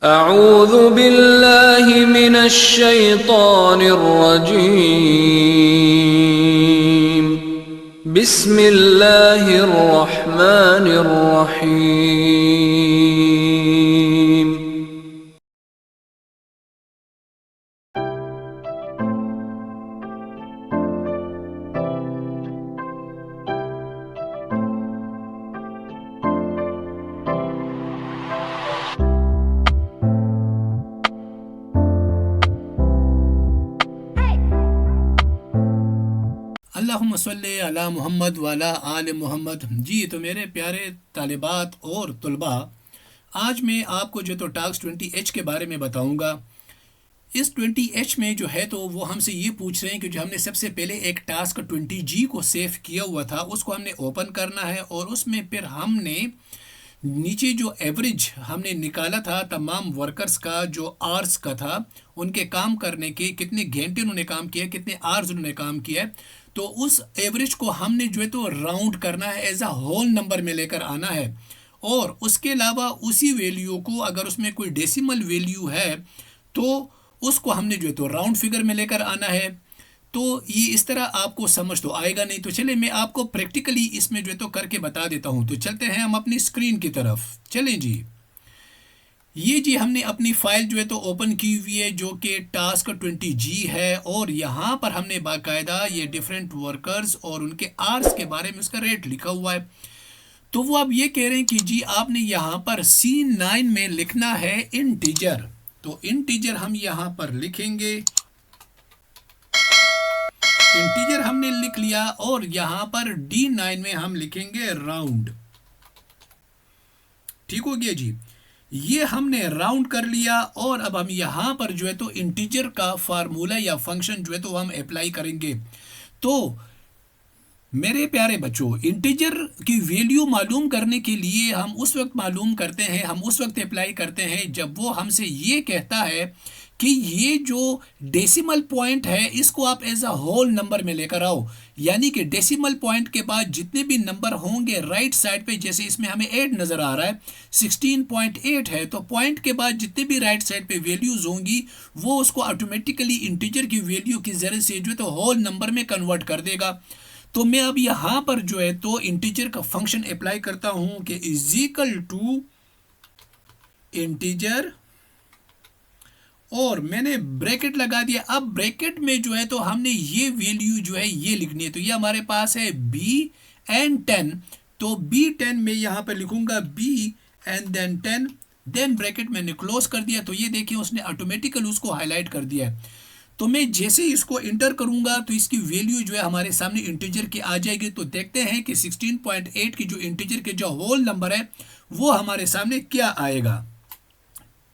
अऊज़ु बिल्लाहि मिनश शैतानिर रजीम। बिस्मिल्लाहिर रहमानिर रहीम। अल्लाहुम्मा सल्ली अला मुहम्मद वाला आल मुहम्मद। जी तो मेरे प्यारे तालिबात और तुलबा, आज मैं आपको जो तो टास्क 20H के बारे में बताऊंगा। इस 20H में जो है तो वो हमसे ये पूछ रहे हैं कि जो हमने सबसे पहले एक टास्क 20G को सेव किया हुआ था उसको हमने ओपन करना है, और उसमें फिर हमने नीचे जो एवरेज हमने निकाला था तमाम वर्कर्स का, जो आवर्स का था, उनके काम करने के कितने घंटे उन्होंने काम किया, कितने आवर्स उन्होंने काम किया है, तो उस एवरेज को हमने जो है तो राउंड करना है, एज अ होल नंबर में लेकर आना है। और उसके अलावा उसी वैल्यू को अगर उसमें कोई डेसिमल वैल्यू है तो उसको हमने जो है तो राउंड फिगर में लेकर आना है। तो ये इस तरह आपको समझ तो आएगा नहीं, तो चले मैं आपको प्रैक्टिकली इसमें जो है तो करके बता देता हूँ। तो चलते हैं हम अपनी स्क्रीन की तरफ। चलें जी, ये जी हमने अपनी फाइल जो है तो ओपन की हुई है जो कि टास्क 20G है, और यहाँ पर हमने बाकायदा ये डिफरेंट वर्कर्स और उनके आवर्स के बारे में उसका रेट लिखा हुआ है। तो वो अब ये कह रहे हैं कि जी आपने यहाँ पर C9 में लिखना है इंटीजर। तो इंटीजर हम यहाँ पर लिखेंगे, इंटीजर हमने लिख लिया, और यहाँ पर D9 में हम लिखेंगे राउंड। ठीक हो गया जी, ये हमने राउंड कर लिया। और अब हम यहाँ पर जो है तो इंटीजर का फार्मूला या फंक्शन जो है तो हम अप्लाई करेंगे। तो मेरे प्यारे बच्चों, इंटीजर की वैल्यू मालूम करने के लिए हम उस वक्त मालूम करते हैं, हम उस वक्त अप्लाई करते हैं जब वो हमसे ये कहता है कि ये जो डेसिमल पॉइंट है इसको आप एज अ होल नंबर में लेकर आओ। यानी कि डेसिमल पॉइंट के बाद जितने भी नंबर होंगे राइट साइड पे, जैसे इसमें हमें 8 नज़र आ रहा है, 16.8 है, तो पॉइंट के बाद जितने भी राइट साइड पे वैल्यूज़ होंगी वो उसको ऑटोमेटिकली इंटीजर की वैल्यू के ज़रिए से जो है तो होल नंबर में कन्वर्ट कर देगा। तो मैं अब यहाँ पर जो है तो इंटीजर का फंक्शन अप्लाई करता हूँ कि इज इक्वल टू इंटीजर, और मैंने ब्रैकेट लगा दिया। अब ब्रैकेट में जो है तो हमने ये वैल्यू जो है ये लिखनी है। तो ये हमारे पास है B10, तो B10 में यहाँ पे लिखूंगा B and then 10, then bracket मैंने क्लोज कर दिया। तो ये देखिए उसने ऑटोमेटिकली उसको हाईलाइट कर दिया है। तो मैं जैसे ही इसको इंटर करूंगा तो इसकी वैल्यू जो है हमारे सामने इंटीजर की आ जाएगी। तो देखते हैं कि 16.8 की जो इंटीजर के जो होल नंबर है वो हमारे सामने क्या आएगा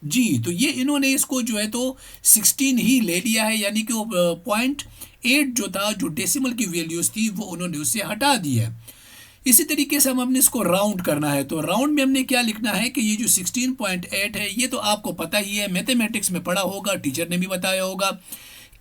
जी। तो ये इन्होंने इसको जो है तो 16 ही ले लिया है, यानी कि वो 0.8 जो था, जो डेसिमल की वैल्यूज थी, वो उन्होंने उससे हटा दी है। इसी तरीके से हम हमने इसको राउंड करना है। तो राउंड में हमने क्या लिखना है कि ये जो 16.8 है ये तो आपको पता ही है, मैथमेटिक्स में पढ़ा होगा, टीचर ने भी बताया होगा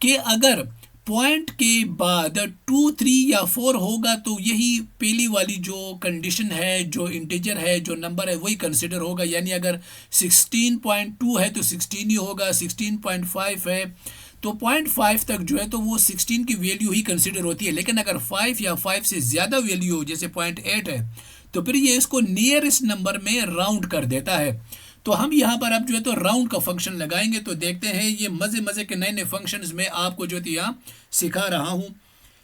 कि अगर पॉइंट के बाद 2, 3 या 4 होगा तो यही पहली वाली जो कंडीशन है, जो इंटीजर है, जो नंबर है, वही कंसिडर होगा। यानी अगर 16.2 है तो 16 ही होगा, 16.5 है तो 0.5 तक जो है तो वो 16 की वैल्यू ही कंसिडर होती है। लेकिन अगर 5 या 5 से ज़्यादा वैल्यू हो, जैसे 0.8 है, तो फिर ये इसको नियरेस्ट नंबर में राउंड कर देता है। तो हम यहाँ पर अब जो है तो राउंड का फंक्शन लगाएंगे। तो देखते हैं, ये मज़े मज़े के नए नए फंक्शंस में आपको जो है यहाँ सिखा रहा हूँ।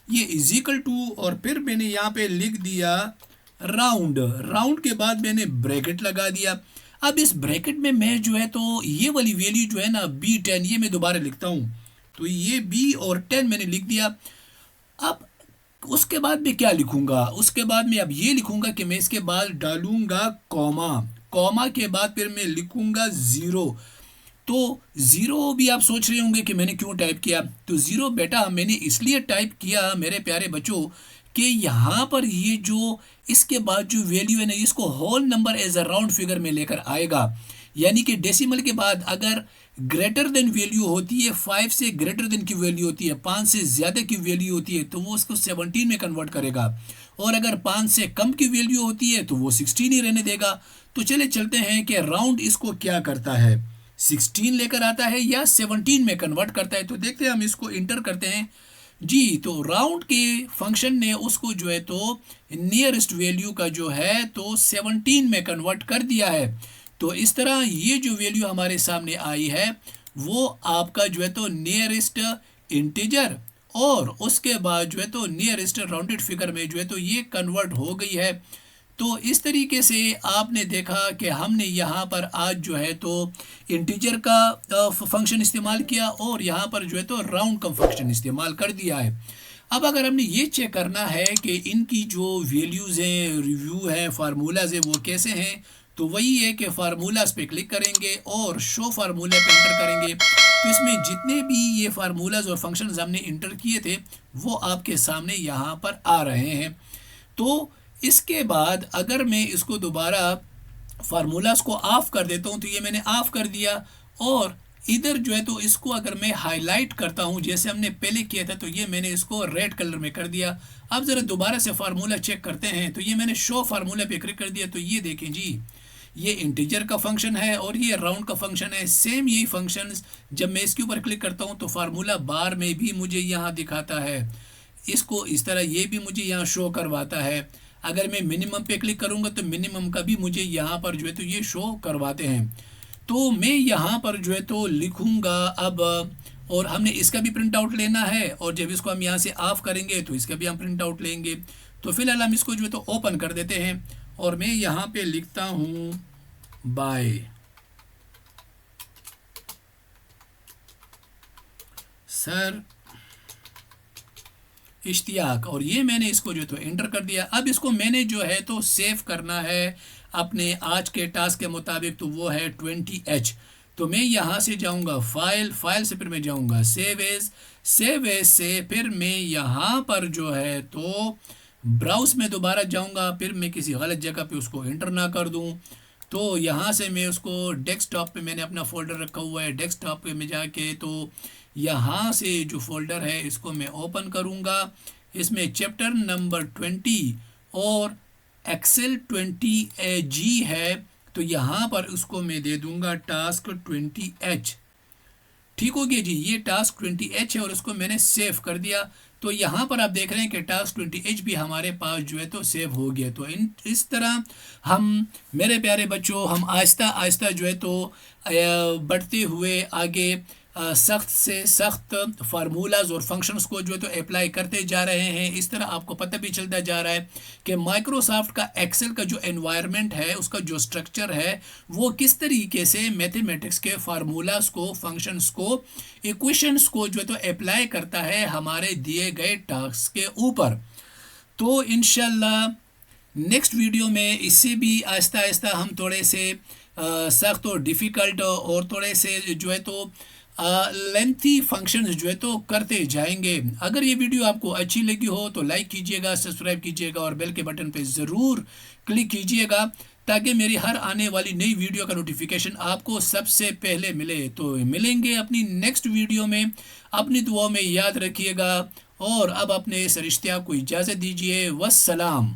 ये इज इक्वल टू, और फिर मैंने यहाँ पे लिख दिया राउंड। राउंड के बाद मैंने ब्रैकेट लगा दिया। अब इस ब्रैकेट में मैं जो है तो ये वाली वैल्यू जो है ना B10, ये मैं दोबारा लिखता हूँ। तो ये B और 10 मैंने लिख दिया। अब उसके बाद मैं क्या लिखूंगा, उसके बाद मैं अब ये लिखूंगा कि मैं इसके बाद डालूंगा कॉमा, कॉमा के बाद फिर मैं लिखूंगा 0। तो 0 भी आप सोच रहे होंगे कि मैंने क्यों टाइप किया। तो 0 बेटा मैंने इसलिए टाइप किया मेरे प्यारे बच्चों कि यहाँ पर ये जो इसके बाद जो वैल्यू है ना, इसको whole number as a round figure में लेकर आएगा। यानी कि डेसिमल के बाद अगर ग्रेटर देन वैल्यू होती है, 5 से ग्रेटर देन की वैल्यू होती है, 5 से ज़्यादा की वैल्यू होती है, तो वो उसको 17 में कन्वर्ट करेगा। और अगर 5 से कम की वैल्यू होती है तो वो 16 ही रहने देगा। तो चले चलते हैं कि राउंड इसको क्या करता है। 16 लेकर आता है या 17 में कन्वर्ट करता है। तो देखते हैं, हम इसको इंटर करते हैं जी। तो राउंड के फंक्शन ने उसको जो है तो नियरेस्ट वैल्यू का जो है तो 17 में कन्वर्ट कर दिया है। तो इस तरह ये जो वैल्यू हमारे सामने आई है वो आपका जो है तो नियरेस्ट इंटीजर और उसके बाद जो है तो नियरेस्ट राउंडेड फिगर में जो है तो ये कन्वर्ट हो गई है। तो इस तरीके से आपने देखा कि हमने यहाँ पर आज जो है तो इंटीजर का फंक्शन इस्तेमाल किया और यहाँ पर जो है तो राउंड का फंक्शन इस्तेमाल कर दिया है। अब अगर हमने ये चेक करना है कि इनकी जो वैल्यूज़ हैं, रिव्यू है, फार्मूलाज है, वो कैसे हैं, तो वही है कि फार्मूलाज पे क्लिक करेंगे और शो फार्मूला पे इंटर करेंगे। तो इसमें जितने भी ये फार्मूलाज और फंक्शंस हमने इंटर किए थे वो आपके सामने यहाँ पर आ रहे हैं। तो इसके बाद अगर मैं इसको दोबारा फार्मूलाज को ऑफ कर देता हूँ, तो ये मैंने ऑफ कर दिया और इधर जो है तो इसको अगर मैं हाईलाइट करता हूँ जैसे हमने पहले किया था, तो ये मैंने इसको रेड कलर में कर दिया। अब ज़रा दोबारा से फार्मूला चेक करते हैं। तो ये मैंने शो फार्मूला पे क्लिक कर दिया। तो ये देखें जी, ये इंटीजर का फंक्शन है और ये राउंड का फंक्शन है। सेम यही फंक्शंस जब मैं इसके ऊपर क्लिक करता हूँ तो फार्मूला बार में भी मुझे यहाँ दिखाता है, इसको इस तरह ये भी मुझे यहाँ शो करवाता है। अगर मैं मिनिमम पे क्लिक करूँगा तो मिनिमम का भी मुझे यहाँ पर जो है तो ये शो करवाते हैं। तो मैं यहाँ पर जो है तो लिखूँगा अब, और हमने इसका भी प्रिंट आउट लेना है और जब इसको हम यहाँ से ऑफ करेंगे तो इसका भी हम प्रिंट आउट लेंगे। तो फिलहाल हम इसको जो है तो ओपन कर देते हैं और मैं यहाँ पे लिखता हूँ बाय सर इश्तियाक, और ये मैंने इसको जो तो एंटर कर दिया। अब इसको मैंने जो है तो सेव करना है अपने आज के टास्क के मुताबिक, तो वो है 20H। तो मैं यहाँ से जाऊँगा फाइल से फिर मैं जाऊँगा सेव एज से फिर मैं यहाँ पर जो है तो ब्राउज में दोबारा जाऊँगा, फिर मैं किसी गलत जगह पे उसको एंटर ना कर दूँ। तो यहाँ से मैं उसको डेस्कटॉप पे मैंने अपना फ़ोल्डर रखा हुआ है, डेस्कटॉप पे मैं जाके तो यहाँ से जो फ़ोल्डर है इसको मैं ओपन करूँगा। इसमें चैप्टर नंबर 20 और एक्सेल 20G है, तो यहाँ पर उसको मैं दे दूँगा टास्क 20H। ठीक हो गया जी, ये टास्क 20H है और इसको मैंने सेव कर दिया। तो यहाँ पर आप देख रहे हैं कि टास्क 20H भी हमारे पास जो है तो सेव हो गया। तो इस तरह हम, मेरे प्यारे बच्चों, हम आहिस्ता आहिस्ता जो है तो बढ़ते हुए आगे सख्त से सख्त फार्मूलाज और फंक्शंस को जो है तो अप्लाई करते जा रहे हैं। इस तरह आपको पता भी चलता जा रहा है कि माइक्रोसॉफ्ट का एक्सेल का जो एनवायरनमेंट है, उसका जो स्ट्रक्चर है, वो किस तरीके से मैथमेटिक्स के फार्मूलाज को, फंक्शंस को, इक्वेशंस को जो है तो अप्लाई करता है हमारे दिए गए टास्क के ऊपर। तो इंशाल्लाह नेक्स्ट वीडियो में इससे भी आहिस्ता आहिस्ता हम थोड़े से सख्त और डिफ़िकल्ट और थोड़े से जो है तो लेंथी फंक्शंस जो है तो करते जाएंगे। अगर ये वीडियो आपको अच्छी लगी हो तो लाइक कीजिएगा, सब्सक्राइब कीजिएगा और बेल के बटन पे ज़रूर क्लिक कीजिएगा ताकि मेरी हर आने वाली नई वीडियो का नोटिफिकेशन आपको सबसे पहले मिले। तो मिलेंगे अपनी नेक्स्ट वीडियो में, अपनी दुआओं में याद रखिएगा और अब अपने सरिश्तिया को इजाज़त दीजिए। वस्सलाम।